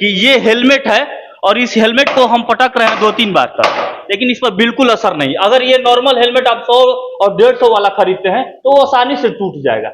कि ये हेलमेट है और इस हेलमेट को हम पटक रहे हैं 2-3 बार तक, लेकिन इस पर बिल्कुल असर नहीं। अगर ये नॉर्मल हेलमेट आप 100 और 150 वाला खरीदते हैं तो वो आसानी से टूट जाएगा।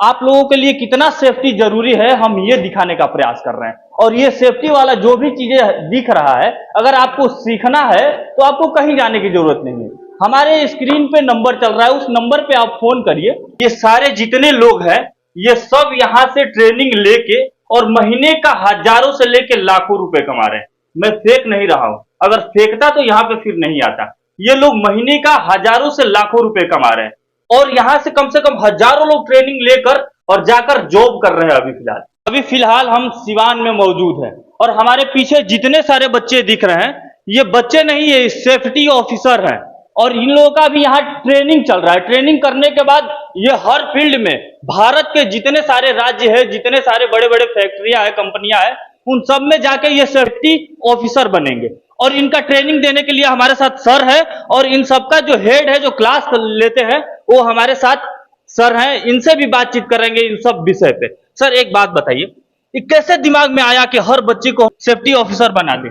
आप लोगों के लिए कितना सेफ्टी जरूरी है हम ये दिखाने का प्रयास कर रहे हैं। और ये सेफ्टी वाला जो भी चीजें दिख रहा है, अगर आपको सीखना है तो आपको कहीं जाने की जरूरत नहीं है। हमारे स्क्रीन पे नंबर चल रहा है, उस नंबर पे आप फोन करिए। ये सारे जितने लोग हैं ये सब यहाँ से ट्रेनिंग लेके और महीने का हजारों से लेके लाखों रुपए कमा रहे हैं। मैं फेंक नहीं रहा हूं, अगर फेंकता तो यहाँ पे फिर नहीं आता। ये लोग महीने का हजारों से लाखों रुपए कमा रहे हैं और यहाँ से कम हजारों लोग ट्रेनिंग लेकर और जाकर जॉब कर रहे हैं। अभी फिलहाल हम सिवान में मौजूद हैं और हमारे पीछे जितने सारे बच्चे दिख रहे हैं ये बच्चे नहीं, ये सेफ्टी ऑफिसर हैं और इन लोगों का भी यहाँ ट्रेनिंग चल रहा है। ट्रेनिंग करने के बाद ये हर फील्ड में भारत के जितने सारे राज्य है, जितने सारे बड़े बड़े फैक्ट्रियां है, कंपनियां है, उन सब में जाके ये सेफ्टी ऑफिसर बनेंगे। और इनका ट्रेनिंग देने के लिए हमारे साथ सर है और इन सबका जो हेड है, जो क्लास लेते हैं, वो हमारे साथ सर हैं। इनसे भी बातचीत करेंगे इन सब विषय पे। सर एक बात बताइए, ये कैसे दिमाग में आया कि हर बच्चे को सेफ्टी ऑफिसर बना दे?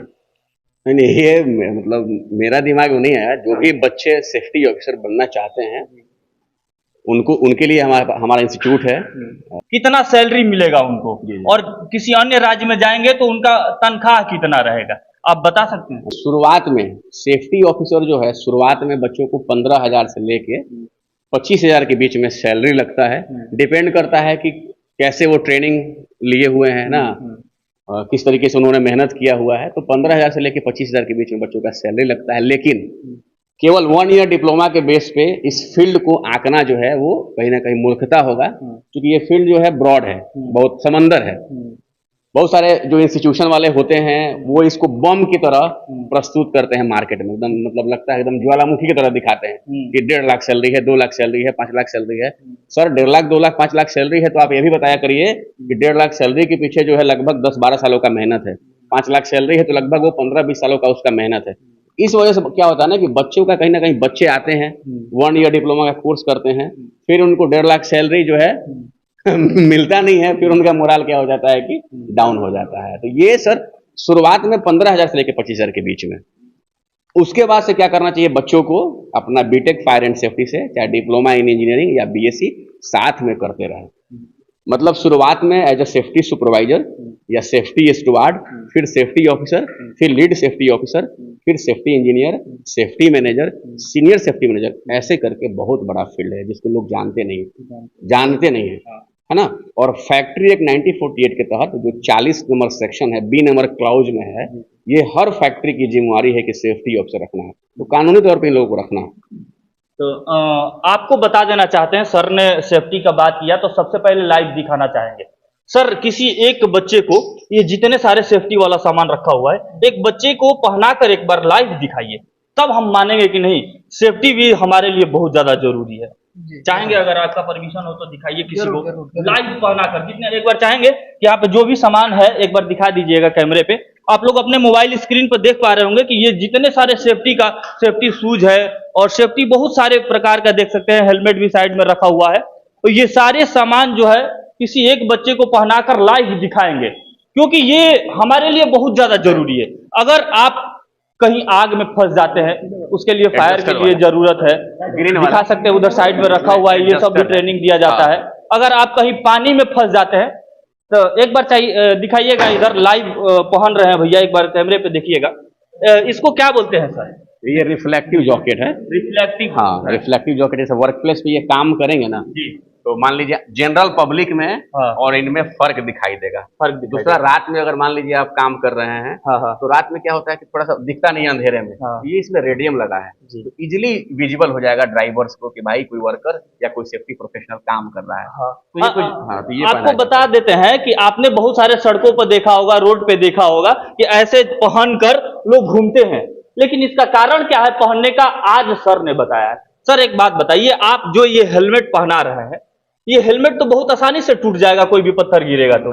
नहीं, ये मतलब मेरा दिमाग में नहीं आया। जो भी बच्चे सेफ्टी ऑफिसर बनना चाहते हैं उनके लिए हमारा इंस्टीट्यूट है। कितना सैलरी मिलेगा उनको और किसी अन्य राज्य में जाएंगे तो उनका तनख्वाह कितना रहेगा, आप बता सकते हैं? शुरुआत में सेफ्टी ऑफिसर जो है, शुरुआत में बच्चों को 15,000 से लेके 25,000 के बीच में सैलरी लगता है। डिपेंड करता है कि कैसे वो ट्रेनिंग लिए हुए हैं ना, किस तरीके से उन्होंने मेहनत किया हुआ है। तो 15,000 से लेके 25,000 के बीच में बच्चों का सैलरी लगता है। लेकिन केवल 1 ईयर डिप्लोमा के बेस पे इस फील्ड को आंकना जो है वो कहीं ना कहीं मूर्खता होगा, क्योंकि ये फील्ड जो है ब्रॉड है, बहुत समंदर है। बहुत सारे जो इंस्टीट्यूशन वाले होते हैं वो इसको बम की तरह प्रस्तुत करते हैं मार्केट में, एकदम मतलब लगता है एकदम ज्वालामुखी की तरह दिखाते हैं कि 1.5 लाख सैलरी है, 2 लाख सैलरी है, 5 लाख सैलरी है। सर 1.5 लाख, 2 लाख, 5 लाख सैलरी है तो आप ये भी बताया करिए कि 1.5 लाख सैलरी के पीछे जो है लगभग 10-12 सालों का मेहनत है। 5 लाख सैलरी है तो लगभग वो 15-20 सालों का उसका मेहनत है। इस वजह से क्या होता है ना कि बच्चों का कहीं ना कहीं, बच्चे आते हैं 1 ईयर डिप्लोमा का कोर्स करते हैं, फिर उनको 1.5 लाख सैलरी जो है मिलता नहीं है, फिर उनका मोरल क्या हो जाता है कि डाउन हो जाता है। तो ये सर शुरुआत में 15,000 से लेकर 25,000 के बीच में। उसके बाद से क्या करना चाहिए, बच्चों को अपना बीटेक फायर एंड सेफ्टी से, चाहे डिप्लोमा इन इंजीनियरिंग या बीएससी साथ में करते रहे। मतलब शुरुआत में एज अ सेफ्टी सुपरवाइजर या सेफ्टी स्टुवार्ड, फिर सेफ्टी ऑफिसर, फिर लीड सेफ्टी ऑफिसर, फिर safety engineer, safety manager, senior safety manager, ऐसे करके बहुत बड़ा फील्ड है जिसको लोग जानते नहीं है ना। और फैक्ट्री एक्ट 1948 के तहत जो 40 नंबर सेक्शन है, बी नंबर क्लाउज में है, ये हर फैक्ट्री की जिम्मेवारी है कि सेफ्टी ऑफिसर रखना है, तो कानूनी तौर पर इन लोगों को रखना है। तो आपको बता देना चाहते हैं, सर ने सेफ्टी का बात किया तो सबसे पहले लाइव दिखाना चाहेंगे। सर किसी एक बच्चे को, ये जितने सारे सेफ्टी वाला सामान रखा हुआ है, एक बच्चे को पहनाकर एक बार लाइव दिखाइए, तब हम मानेंगे कि नहीं सेफ्टी भी हमारे लिए बहुत ज्यादा जरूरी है। चाहेंगे अगर आपका परमिशन हो तो दिखाइए किसी को लाइव पहनाकर। जितने एक बार चाहेंगे कि आप जो भी सामान है एक बार दिखा दीजिएगा कैमरे पे। आप लोग अपने मोबाइल स्क्रीन पर देख पा रहे होंगे कि ये जितने सारे सेफ्टी शूज है और सेफ्टी बहुत सारे प्रकार का देख सकते हैं, हेलमेट भी साइड में रखा हुआ है। तो ये सारे सामान जो है किसी एक बच्चे को पहनाकर लाइव दिखाएंगे, क्योंकि ये हमारे लिए बहुत ज्यादा जरूरी है। अगर आप कहीं आग में फंस जाते हैं, उसके लिए फायर के लिए जरूरत है, दिखा सकते हैं उधर साइड में रखा हुआ है, ये सब भी ट्रेनिंग दिया जाता है। अगर आप कहीं पानी में फंस जाते हैं तो एक बार चाहिए दिखाइएगा, इधर लाइव पहन रहे हैं भैया, एक बार कैमरे पे देखिएगा। इसको क्या बोलते हैं सर? ये रिफ्लेक्टिव जैकेट है। रिफ्लेक्टिव? हाँ, रिफ्लेक्टिव जैकेट। जैसे वर्क प्लेस पे ये काम करेंगे ना जी, तो मान लीजिए जनरल पब्लिक में और इनमें फर्क दिखाई देगा। दूसरा, रात में अगर मान लीजिए आप काम कर रहे हैं तो रात में क्या होता है कि थोड़ा सा दिखता नहीं है अंधेरे में, ये इसमें रेडियम लगा है तो इजिली विजिबल हो जाएगा ड्राइवर्स को कि भाई कोई वर्कर या कोई सेफ्टी प्रोफेशनल काम कर रहा है। तो ये आपको बता देते हैं कि आपने बहुत सारे सड़कों पर देखा होगा, रोड पे देखा होगा कि ऐसे पहनकर लोग घूमते हैं, लेकिन इसका कारण क्या है पहनने का, आज सर ने बताया है। सर एक बात बताइए, आप जो ये हेलमेट पहना रहे हैं, ये हेलमेट तो बहुत आसानी से टूट जाएगा, कोई भी पत्थर गिरेगा तो।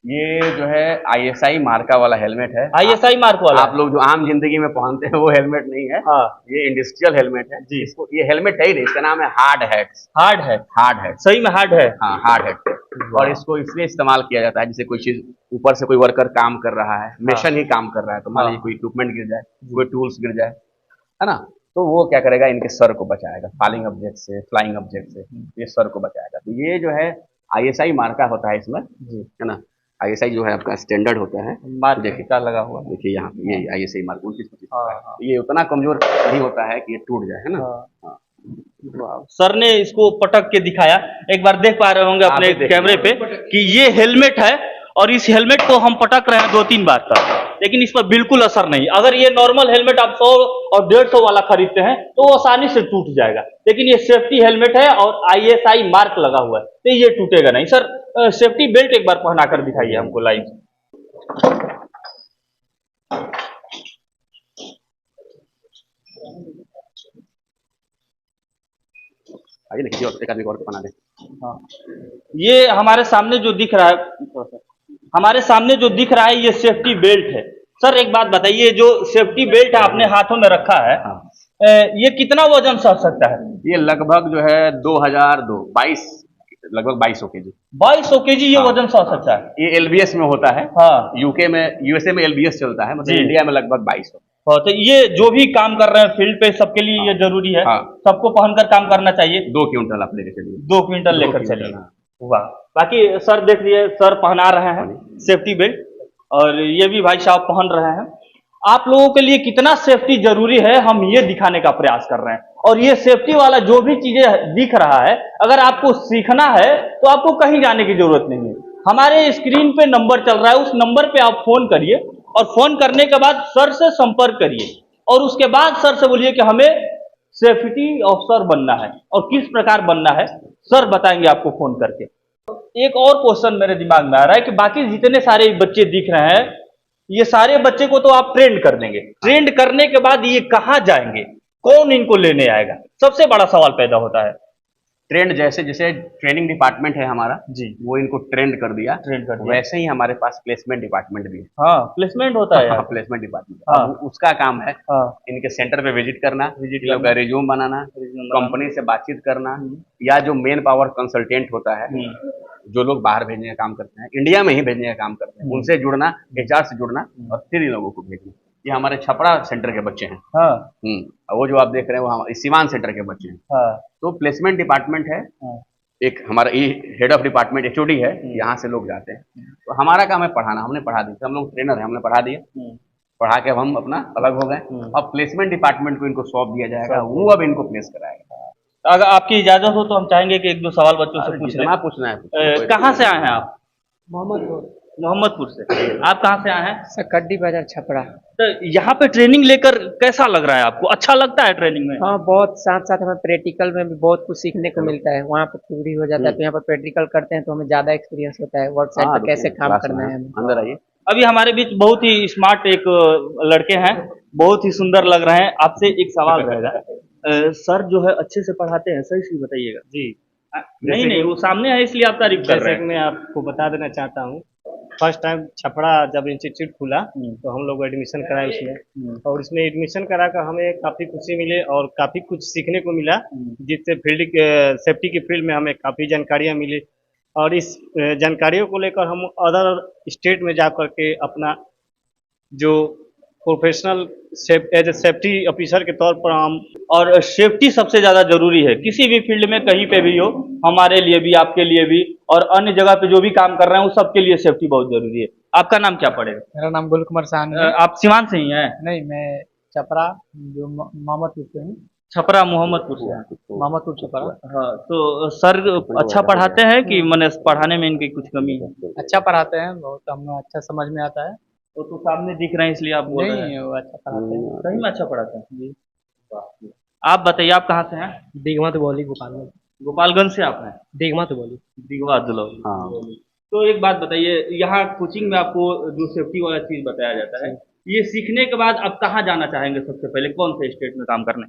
ये जो है ISI मार्का वाला हेलमेट है। ISI मार्क वाला? आप लोग जो आम जिंदगी में पहनते हैं वो हेलमेट नहीं है। हाँ ये इंडस्ट्रियल हेलमेट है जी। इसको, ये हेलमेट है ही नहीं, इसका नाम है हार्ड हैट। हार्ड है? हार्ड हैट, सही में हार्ड है? हाँ हार्ड हैट। और इसको इसलिए इस्तेमाल किया जाता है जैसे कोई चीज ऊपर से कोई वर्कर काम कर रहा है, मिशन ही काम कर रहा है, तो मान लीजिए कोई इक्विपमेंट गिर जाए, कोई टूल्स गिर जाए, है ना, तो वो क्या करेगा, इनके सर को बचाएगा फॉलिंग ऑब्जेक्ट से, फ्लाइंग ऑब्जेक्ट से, ये सर को बचाएगा। तो ये जो है ISI मार्का होता है इसमें, है ना। ISI जो है आपका स्टैंडर्ड होता है, मार्क देखिए का लगा हुआ। देखिए यहाँ पे ये ISI मार्क 2925 हाँ, का है। हाँ। ये उतना कमजोर नहीं होता है कि ये टूट जाए, है ना। हाँ। सर ने इसको पटक के दिखाया, एक बार देख पा रहे होंगे अपने कैमरे पे कि ये हेलमेट है और इस हेलमेट को हम पटक रहे हैं 2-3 बार तक, लेकिन इस पर बिल्कुल असर नहीं। अगर ये नॉर्मल हेलमेट आप 100 और 150 वाला खरीदते हैं तो वो आसानी से टूट जाएगा, लेकिन ये सेफ्टी हेलमेट है और ISI मार्क लगा हुआ है तो ये टूटेगा नहीं। सर सेफ्टी बेल्ट एक बार पहना कर दिखाइए हमको लाइव। आइए देखिए और एक आदमी और बना दे। हाँ, ये हमारे सामने जो दिख रहा है, हमारे सामने जो दिख रहा है ये सेफ्टी बेल्ट है। सर एक बात बताइए, जो सेफ्टी बेल्ट आपने हाथों में रखा है, हाँ। ये कितना वजन सह सकता है? ये लगभग जो है 22 लगभग 2200 केजी। 2200 केजी ये वजन सह सकता है? ये LBS में होता है। हाँ, यूके में, USA में LBS चलता है, मतलब इंडिया में लगभग 2200। हाँ, तो ये जो भी काम कर रहे हैं फील्ड पे सबके लिए ये जरूरी है? हाँ। सबको पहनकर काम करना चाहिए? 2 क्विंटल आप लेकर चलिए। 2 क्विंटल लेकर चलिए। हाँ। वाह। बाकी सर देख लिए, सर पहना रहे हैं सेफ्टी बेल्ट और ये भी भाई साहब पहन रहे हैं। आप लोगों के लिए कितना सेफ्टी जरूरी है हम ये दिखाने का प्रयास कर रहे हैं। और ये सेफ्टी वाला जो भी चीजें दिख रहा है, अगर आपको सीखना है तो आपको कहीं जाने की जरूरत नहीं है। हमारे स्क्रीन पे नंबर चल रहा है, उस नंबर पे आप फोन करिए और फोन करने के बाद सर से संपर्क करिए और उसके बाद सर से बोलिए कि हमें सेफ्टी ऑफिसर बनना है और किस प्रकार बनना है, सर बताएंगे आपको फोन करके। एक और क्वेश्चन मेरे दिमाग में आ रहा है कि बाकी जितने सारे बच्चे दिख रहे हैं, ये सारे बच्चे को तो आप ट्रेंड कर देंगे, ट्रेंड करने के बाद ये कहाँ जाएंगे, कौन इनको लेने आएगा? सबसे बड़ा सवाल पैदा होता है। ट्रेंड जैसे जैसे ट्रेनिंग डिपार्टमेंट है हमारा जी, वो इनको ट्रेंड कर दिया, वैसे ही हमारे पास प्लेसमेंट डिपार्टमेंट भी है। हाँ, प्लेसमेंट होता है। हाँ, प्लेसमेंट डिपार्टमेंट। हाँ। अब उसका काम है हाँ, इनके सेंटर पे विजिट करना, करना, का रिज्यूम बनाना, कंपनी से बातचीत करना, या जो मेन पावर कंसल्टेंट होता है, जो लोग बाहर भेजने का काम करते हैं, इंडिया में ही भेजने का काम करते हैं, उनसे जुड़ना, HR से जुड़ना और फिर इन लोगों को भेजना। ये हमारे छपरा सेंटर के बच्चे हैं। हाँ, वो जो आप देख रहे हैं वो हमारे सीवान सेंटर के बच्चे हैं। हाँ, तो प्लेसमेंट डिपार्टमेंट है, हाँ, एक हमारा हेड ऑफ डिपार्टमेंट HOD है, यहाँ से लोग जाते हैं। तो हमारा काम है पढ़ाना, हमने पढ़ा दिया, हम लोग ट्रेनर हैं, हमने पढ़ा दिया, पढ़ा के अब हम अपना अलग हो गए। अब प्लेसमेंट डिपार्टमेंट को इनको सौंप दिया जाएगा, वो अब इनको प्लेस कराएगा। अगर आपकी इजाजत हो तो हम चाहेंगे कि 1-2 सवाल बच्चों से पूछ लें। पूछना है। कहाँ से आए हैं आप? मोहम्मदपुर से। आप कहाँ से आए हैं? सकड्डी बाजार छपरा। तो यहाँ पे ट्रेनिंग लेकर कैसा लग रहा है आपको? अच्छा लगता है ट्रेनिंग में? हाँ, बहुत। साथ साथ हमें प्रैक्टिकल में भी बहुत कुछ सीखने को मिलता है। वहाँ पर थ्योरी हो जाता है तो यहाँ पर प्रैक्टिकल करते हैं तो हमें ज्यादा एक्सपीरियंस होता है, वर्क साइट पर कैसे काम करना है हमें। अंदर आइए। अभी हमारे बीच बहुत ही स्मार्ट एक लड़के हैं, बहुत ही सुंदर लग रहे हैं। आपसे एक सवाल रहेगा, सर जो है अच्छे से पढ़ाते हैं, सही सही बताइएगा जी। नहीं, वो सामने है इसलिए आप तारीफ कर रहे हैं। मैं आपको बता देना चाहता हूँ, फर्स्ट टाइम छपरा जब इंस्टीट्यूट खुला तो हम लोग एडमिशन कराए उसमें, और इसमें एडमिशन करा कर हमें काफ़ी खुशी मिली और काफ़ी कुछ सीखने को मिला, जिससे फील्ड सेफ्टी की फील्ड में हमें काफ़ी जानकारियाँ मिली। और इस जानकारियों को लेकर हम अदर स्टेट में जा कर के अपना जो professional as a safety officer के तौर पर हम, और सेफ्टी सबसे ज्यादा जरूरी है किसी भी फील्ड में, कहीं पे भी हो, हमारे लिए भी, आपके लिए भी, और अन्य जगह पे जो भी काम कर रहे हैं उस सबके लिए सेफ्टी बहुत जरूरी है। आपका नाम क्या पड़ेगा? मेरा नाम गुल कुमार साहनी है। आप सीवान से ही हैं? नहीं, मैं छपरा जो मोहम्मदपुर से हूँ। छपरा मोहम्मदपुर से हैं? मोहम्मदपुर छपरा। हाँ, तो सर अच्छा पढ़ाते हैं कि मैंने पढ़ाने में इनकी कुछ कमी है? अच्छा पढ़ाते हैं, बहुत हमें अच्छा समझ में आता है। वो तो सामने दिख रहे हैं इसलिए आप बोल रहे हैं। नहीं, वो अच्छा पढ़ाते हैं, सही में अच्छा पढ़ाते हैं जी। आप बताइए, आप कहाँ से हैं? दिगमत बोली गोपालगंज। गोपालगंज से आप हैं? दिगमत बोली। दिगवा दुलौली। हाँ। तो एक बात बताइए, यहाँ कोचिंग में आपको जो सेफ्टी वाला चीज बताया जाता है, ये सीखने के बाद आप कहाँ जाना चाहेंगे? सबसे पहले कौन से स्टेट में काम करने?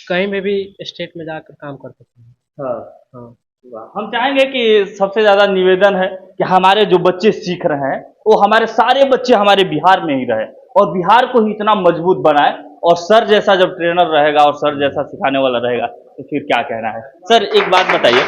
कहीं में भी स्टेट में जाकर काम कर सकते हैं। हाँ, हाँ। हम चाहेंगे कि सबसे ज्यादा निवेदन है कि हमारे जो बच्चे सीख रहे हैं वो हमारे सारे बच्चे हमारे बिहार में ही रहे और बिहार को ही इतना मजबूत बनाए, और सर जैसा जब ट्रेनर रहेगा और सर जैसा सिखाने वाला रहेगा तो फिर क्या कहना है। सर एक बात बताइए,